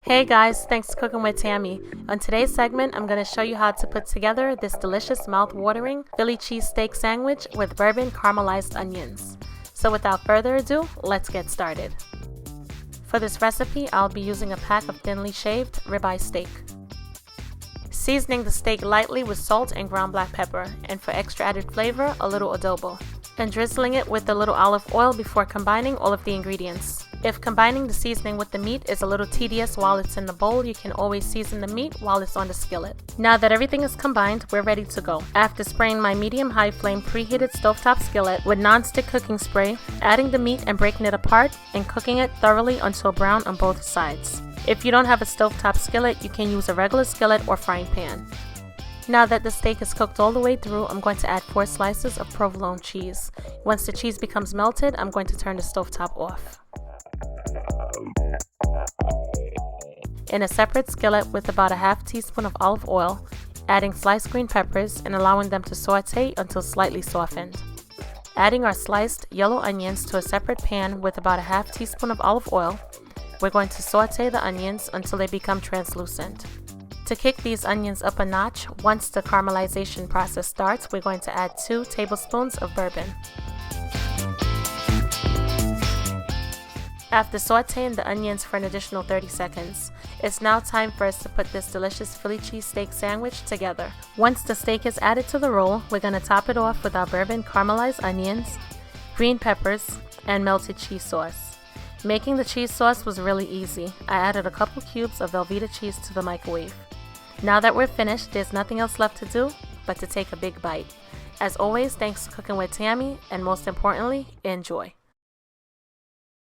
Hey guys, thanks for cooking with Tammy. On today's segment, I'm going to show you how to put together this delicious mouth-watering Philly cheesesteak sandwich with bourbon caramelized onions. So without further ado, let's get started. For this recipe, I'll be using a pack of thinly shaved ribeye steak. Seasoning the steak lightly with salt and ground black pepper, and for extra added flavor, a little adobo. And drizzling it with a little olive oil before combining all of the ingredients. If combining the seasoning with the meat is a little tedious while it's in the bowl, you can always season the meat while it's on the skillet. Now that everything is combined, we're ready to go. After spraying my medium-high flame preheated stovetop skillet with non-stick cooking spray, adding the meat and breaking it apart, and cooking it thoroughly until brown on both sides. If you don't have a stovetop skillet, you can use a regular skillet or frying pan. Now that the steak is cooked all the way through, I'm going to add 4 slices of provolone cheese. Once the cheese becomes melted, I'm going to turn the stovetop off. In a separate skillet with about a half teaspoon of olive oil, adding sliced green peppers and allowing them to saute until slightly softened. Adding our sliced yellow onions to a separate pan with about a half teaspoon of olive oil, we're going to saute the onions until they become translucent. To kick these onions up a notch, once the caramelization process starts, we're going to add 2 tablespoons of bourbon. After sauteing the onions for an additional 30 seconds, it's now time for us to put this delicious Philly cheesesteak sandwich together. Once the steak is added to the roll, we're going to top it off with our bourbon caramelized onions, green peppers, and melted cheese sauce. Making the cheese sauce was really easy. I added a couple cubes of Velveeta cheese to the microwave. Now that we're finished, there's nothing else left to do but to take a big bite. As always, thanks for cooking with Tammy, and most importantly, enjoy.